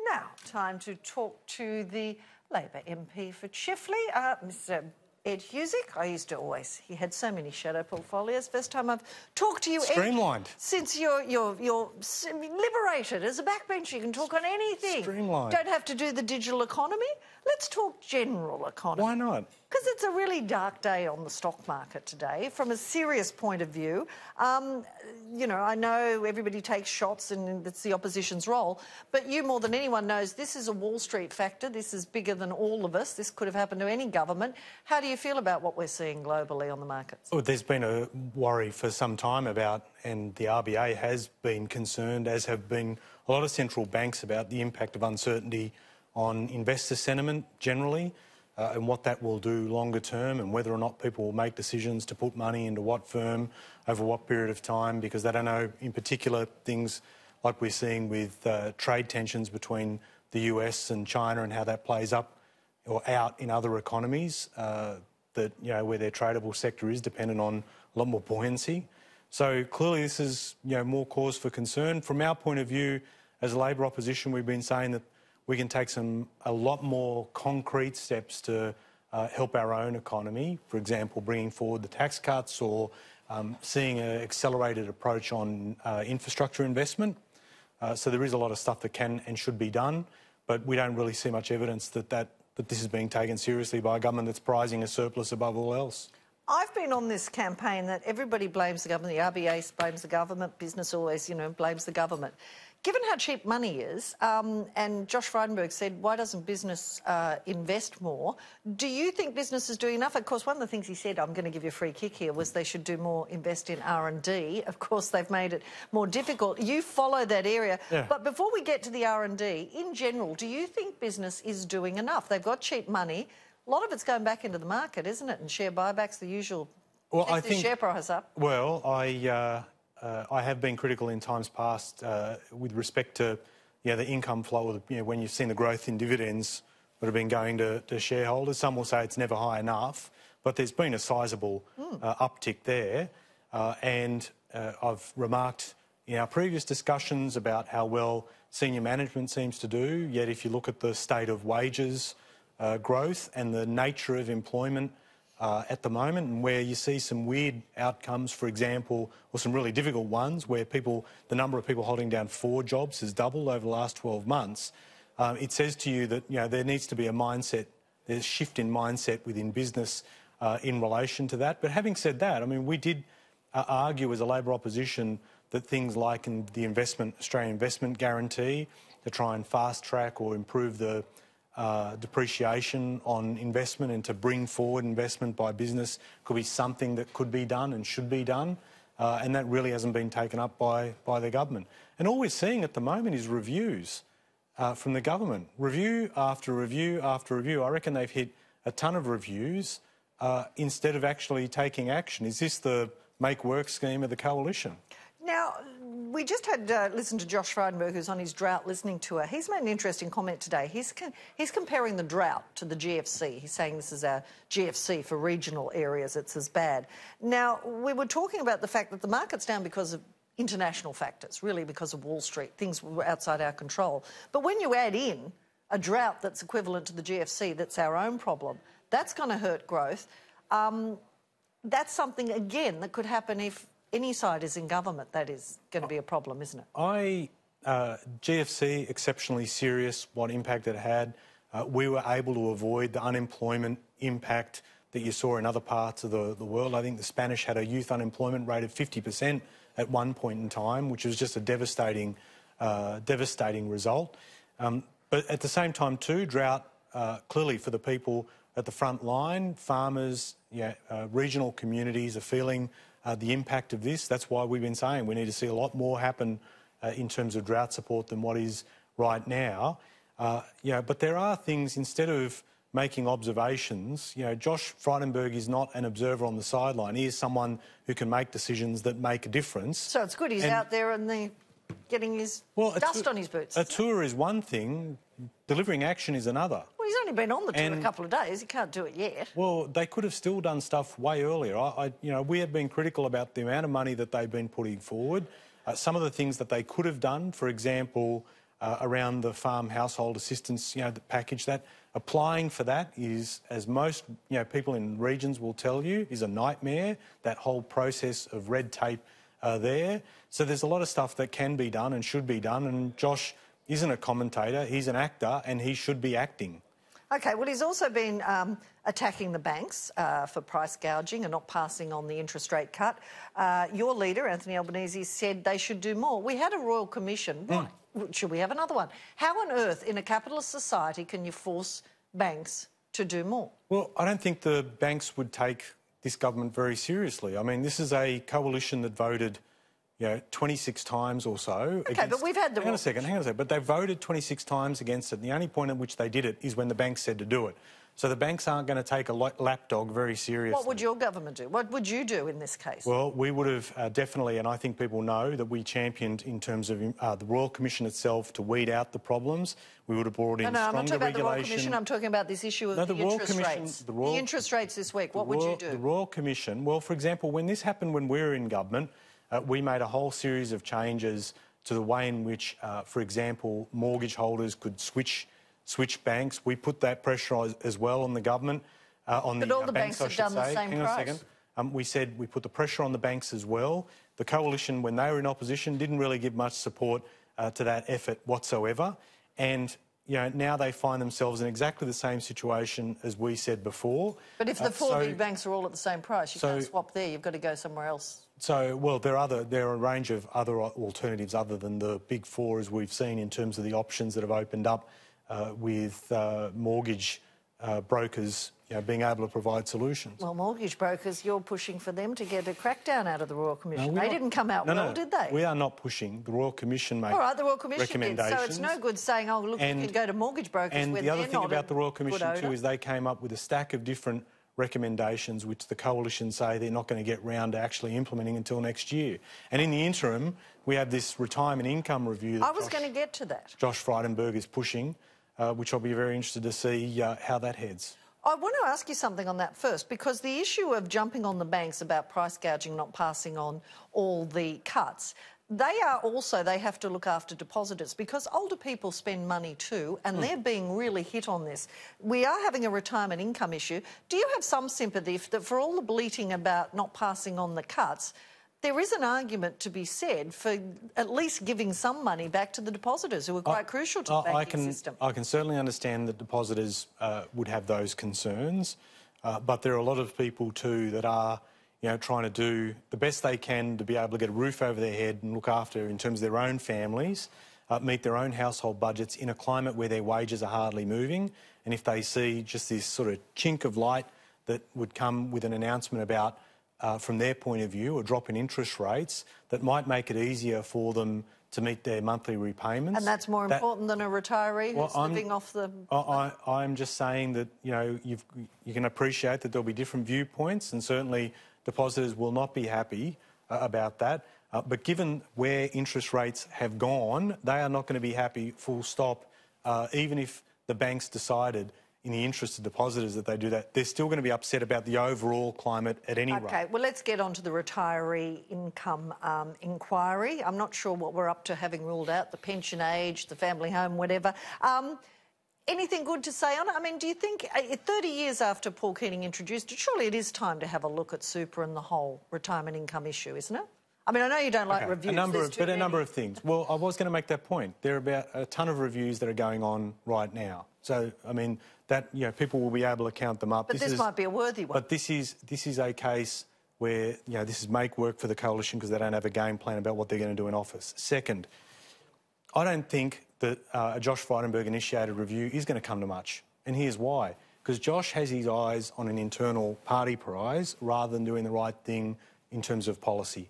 Now, time to talk to the Labor MP for Chifley, Mr Ed Husic. He had so many shadow portfolios. First time I've talked to you, Streamlined. Ed, since you're liberated. As a backbencher, you can talk on anything. Streamlined. Don't have to do the digital economy. Let's talk general economy. Why not? Because it's a really dark day on the stock market today. From a serious point of view, you know, I know everybody takes shots and it's the opposition's role, but you more than anyone knows this is a Wall Street factor. This is bigger than all of us. This could have happened to any government. How do you feel about what we're seeing globally on the markets? Well, there's been a worry for some time about, and the RBA has been concerned, as have been a lot of central banks, about the impact of uncertainty on investor sentiment generally, and what that will do longer term, and whether or not people will make decisions to put money into what firm over what period of time, because they don't know, in particular, things like we're seeing with trade tensions between the US and China and how that plays up or out in other economies that, you know, where their tradable sector is dependent on a lot more buoyancy. So clearly this is, you know, more cause for concern. From our point of view, as a Labor opposition, we've been saying that we can take a lot more concrete steps to help our own economy. For example, bringing forward the tax cuts, or seeing an accelerated approach on infrastructure investment. So there is a lot of stuff that can and should be done, but we don't really see much evidence that this is being taken seriously by a government that's prizing a surplus above all else. I've been on this campaign that everybody blames the government, the RBA blames the government, business always, you know, blames the government. Given how cheap money is, and Josh Frydenberg said, why doesn't business invest more? Do you think business is doing enough? Of course, one of the things he said, I'm going to give you a free kick here, was they should do more, invest in R&D. Of course, they've made it more difficult. You follow that area. Yeah. But before we get to the R&D, in general, do you think business is doing enough? They've got cheap money. A lot of it's going back into the market, isn't it? And share buybacks, the usual. Well, I think the share price up. Well, I have been critical in times past with respect to, you know, the income flow, you know, when you've seen the growth in dividends that have been going to shareholders. Some will say it's never high enough, but there's been a sizable uptick there. And I've remarked in our previous discussions about how well senior management seems to do, yet if you look at the state of wages growth and the nature of employment at the moment, and where you see some weird outcomes, for example, or some really difficult ones, where the number of people holding down 4 jobs has doubled over the last 12 months, it says to you that, you know, there needs to be there's a shift in mindset within business in relation to that. But having said that, I mean, we did argue as a Labor opposition that things like the Australian Investment Guarantee, to try and fast-track or improve the depreciation on investment and to bring forward investment by business, could be something that could be done and should be done, and that really hasn't been taken up by the government. And all we're seeing at the moment is reviews from the government. Review after review after review. I reckon they've hit a ton of reviews instead of actually taking action. Is this the make work scheme of the coalition? Now, we just had listened to Josh Frydenberg, who's on his drought listening tour. He's made an interesting comment today. He's comparing the drought to the GFC. He's saying this is our GFC for regional areas. It's as bad. Now, we were talking about the fact that the market's down because of international factors, really because of Wall Street. Things were outside our control. But when you add in a drought that's equivalent to the GFC, that's our own problem, that's going to hurt growth. That's something, again, that could happen if any side is in government. That is going to be a problem, isn't it? GFC, exceptionally serious, what impact it had. We were able to avoid the unemployment impact that you saw in other parts of the world. I think the Spanish had a youth unemployment rate of 50% at one point in time, which was just a devastating result. But at the same time too, drought, clearly for the people at the front line, farmers, regional communities are feeling the impact of this. That's why we've been saying we need to see a lot more happen in terms of drought support than what is right now. But there are things, instead of making observations, Josh Frydenberg is not an observer on the sideline. He is someone who can make decisions that make a difference. So it's good he's out there and getting his dust on his boots. A tour is one thing, delivering action is another. Well, he's only been on the tour a couple of days. He can't do it yet. Well, they could have still done stuff way earlier. We have been critical about the amount of money that they've been putting forward. Some of the things that they could have done, for example, around the farm household assistance, the package. That applying for that is, as most people in regions will tell you, is a nightmare. That whole process of red tape there. So there's a lot of stuff that can be done and should be done. And Josh isn't a commentator; he's an actor, and he should be acting. OK, well, he's also been attacking the banks for price gouging and not passing on the interest rate cut. Your leader, Anthony Albanese, said they should do more. We had a Royal Commission. Right. Should we have another one? How on earth, in a capitalist society, can you force banks to do more? Well, I don't think the banks would take this government very seriously. I mean, this is a coalition that voted 26 times or so. OK, but we've had the... Hang on a second. But they voted 26 times against it. And the only point at which they did it is when the banks said to do it. So the banks aren't going to take a lapdog very seriously. What would your government do? What would you do in this case? Well, we would have definitely, and I think people know, that we championed in terms of the Royal Commission itself to weed out the problems. We would have brought in stronger regulation. I'm not talking about the Royal Commission, I'm talking about this issue of the interest rates. The interest rates this week, what would you do? The Royal Commission, well, for example, when this happened when we were in government, we made a whole series of changes to the way in which, for example, mortgage holders could switch banks. We put that pressure as well on the government, on the banks, all the banks have done the same price. Hang on a second. We said we put the pressure on the banks as well. The coalition, when they were in opposition, didn't really give much support to that effort whatsoever. And now they find themselves in exactly the same situation as we said before. But if the four big banks are all at the same price, you can't swap there. You've got to go somewhere else. So, well, there are a range of other alternatives other than the big four, as we've seen in terms of the options that have opened up with mortgage brokers being able to provide solutions. Well, mortgage brokers, you're pushing for them to get a crackdown out of the Royal Commission. They didn't come out well, did they? We are not pushing. The Royal Commission made recommendations. All right, the Royal Commission did. So it's no good saying, oh, look, you can go to mortgage brokers when they're not. And the other thing about the Royal Commission too is they came up with a stack of different recommendations which the coalition say they're not going to get round to actually implementing until next year. And in the interim, we have this retirement income review that I was going to get to that. Josh Frydenberg is pushing, which I'll be very interested to see how that heads. I want to ask you something on that first, because the issue of jumping on the banks about price gouging, not passing on all the cuts, they have to look after depositors, because older people spend money too, and they're being really hit on this. We are having a retirement income issue. Do you have some sympathy that for all the bleating about not passing on the cuts, there is an argument to be said for at least giving some money back to the depositors who are quite crucial to the banking system? I can certainly understand that depositors would have those concerns, but there are a lot of people too that are trying to do the best they can to be able to get a roof over their head and look after, in terms of their own families, meet their own household budgets in a climate where their wages are hardly moving. And if they see just this sort of chink of light that would come with an announcement about, from their point of view, a drop in interest rates that might make it easier for them to meet their monthly repayments. And that's more important than a retiree who's living off the... I'm just saying that, you can appreciate that there'll be different viewpoints, and certainly depositors will not be happy about that. But given where interest rates have gone, they are not going to be happy, full stop, even if the banks decided in the interest of depositors that they do that. They're still going to be upset about the overall climate at any rate. OK, well, let's get on to the retiree income inquiry. I'm not sure what we're up to, having ruled out the pension age, the family home, whatever. Anything good to say on it? I mean, do you think 30 years after Paul Keating introduced it, surely it is time to have a look at super and the whole retirement income issue, isn't it? I mean, I know you don't like reviews. A number of things. Well, I was going to make that point. There are about a ton of reviews that are going on right now. So, I mean, that people will be able to count them up. But this might be a worthy one. But this is a case where this is make work for the coalition because they don't have a game plan about what they're going to do in office. Second, I don't think that a Josh Frydenberg-initiated review is going to come to much. And here's why. Because Josh has his eyes on an internal party prize rather than doing the right thing in terms of policy.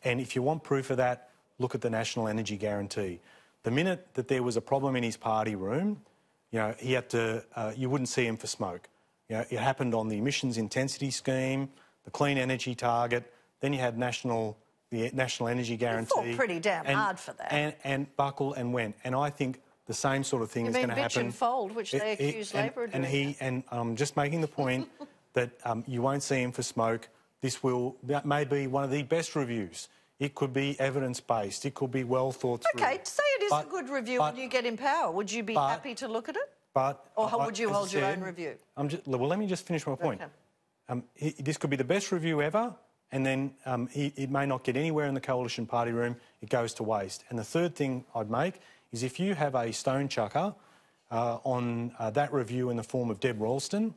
And if you want proof of that, look at the National Energy Guarantee. The minute that there was a problem in his party room, he had to, you wouldn't see him for smoke. It happened on the emissions intensity scheme, the clean energy target, then you had the National Energy Guarantee. You fought pretty damn hard for that. And buckle and went. And I think the same sort of thing is going to happen. Bitch and fold, which they accuse Labor of doing. And I'm just making the point that you won't see him for smoke. That may be one of the best reviews It could be evidence-based. It could be well thought through. OK, say it is a good review and you get in power. Would you be happy to look at it? Or would you hold your own review? Well, let me just finish my point. Okay. This could be the best review ever, and then it may not get anywhere in the coalition party room. It goes to waste. And the third thing I'd make is if you have a stone chucker on that review in the form of Deb Ralston,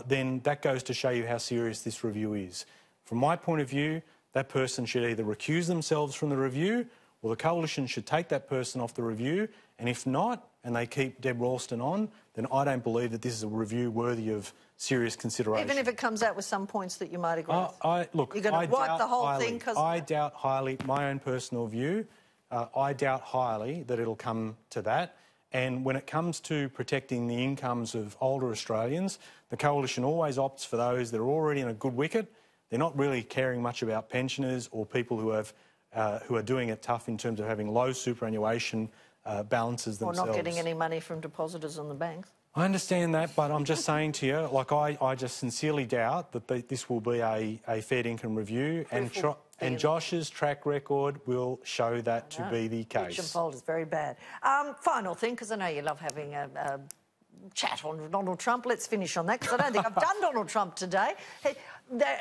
then that goes to show you how serious this review is. From my point of view, that person should either recuse themselves from the review or the coalition should take that person off the review, and if not, and they keep Deb Ralston on, then I don't believe that this is a review worthy of serious consideration. Even if it comes out with some points that you might agree with? Look, you're going to wipe the whole thing? I doubt highly, my own personal view, I doubt highly that it'll come to that. And when it comes to protecting the incomes of older Australians, the coalition always opts for those that are already in a good wicket. They're not really caring much about pensioners or people who are doing it tough in terms of having low superannuation balances themselves. Or not getting any money from depositors on the banks. I understand that, but I'm just saying to you, like, I just sincerely doubt that this will be a fair income review, and Josh's track record will show that to be the case. Pitch and fold is very bad. Final thing, because I know you love having a chat on Donald Trump. Let's finish on that, because I don't think I've done Donald Trump today.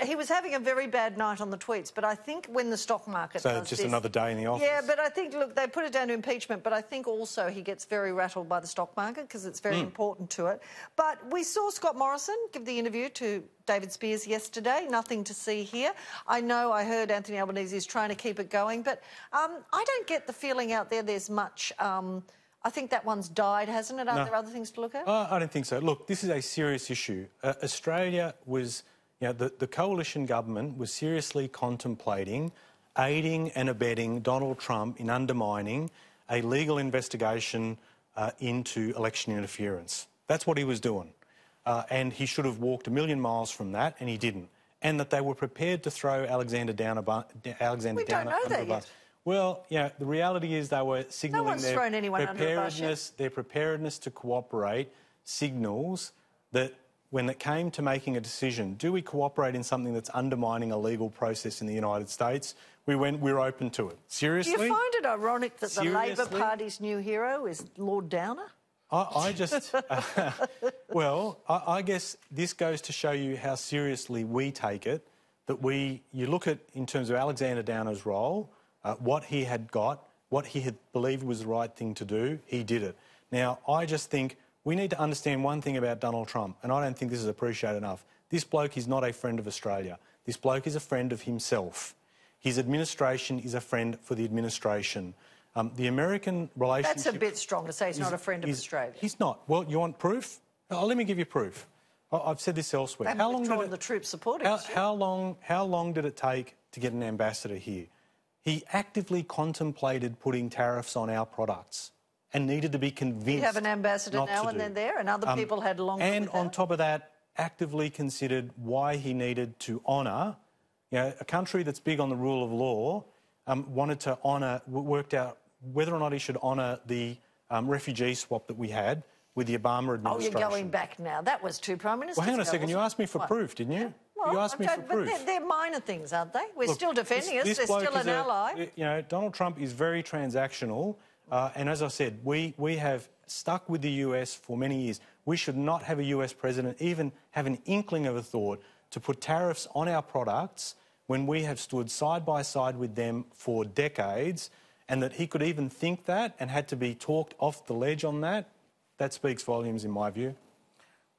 He was having a very bad night on the tweets, but I think when the stock market does just another day in the office. Yeah, but I think, look, they put it down to impeachment, but I think also he gets very rattled by the stock market because it's very important to it. But we saw Scott Morrison give the interview to David Spears yesterday. Nothing to see here. I know I heard Anthony Albanese is trying to keep it going, but I don't get the feeling out there's much... I think that one's died, hasn't it? Are there other things to look at? I don't think so. Look, this is a serious issue. Australia was... the coalition government was seriously contemplating aiding and abetting Donald Trump in undermining a legal investigation into election interference. That's what he was doing. And he should have walked a million miles from that, and he didn't. And that they were prepared to throw Alexander Downer under the bus. Well, the reality is they were signalling their preparedness to cooperate signals that when it came to making a decision, do we cooperate in something that's undermining a legal process in the United States? We're open to it. Seriously? Do you find it ironic that the Labor Party's new hero is Lord Downer? I guess this goes to show you how seriously we take it, that you look at, in terms of Alexander Downer's role, what he had got, what he had believed was the right thing to do, he did it. Now, I just think we need to understand one thing about Donald Trump, and I don't think this is appreciated enough. This bloke is not a friend of Australia. This bloke is a friend of himself. His administration is a friend for the administration. The American relationship... That's a bit strong to say he's not a friend of Australia. He's not. Well, you want proof? Let me give you proof. I've said this elsewhere. How long did the troops supporting us? How long did it take to get an ambassador here? He actively contemplated putting tariffs on our products and needed to be convinced. You have an ambassador now and then there, and other people had longer. And on top of that, actively considered why he needed to honour, a country that's big on the rule of law, wanted to honour, worked out whether or not he should honour the refugee swap that we had with the Obama administration. Oh, you're going back now. That was two prime ministers. Well, hang on a second. You asked me for proof, didn't you? Well, you asked me for proof. But they're minor things, aren't they? We're still defending us. They're still an ally. Donald Trump is very transactional. And as I said, we have stuck with the US for many years. We should not have a US president even have an inkling of a thought to put tariffs on our products when we have stood side by side with them for decades, and that he could even think that and had to be talked off the ledge on that. That speaks volumes in my view.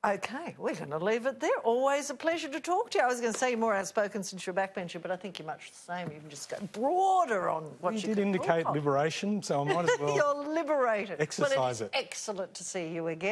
OK, we're going to leave it there. Always a pleasure to talk to you. I was going to say you're more outspoken since you're a backbencher, but I think you're much the same. You can just go broader on what you did indicate liberation, so I might as well... You're liberated. Exercise it. Excellent to see you again.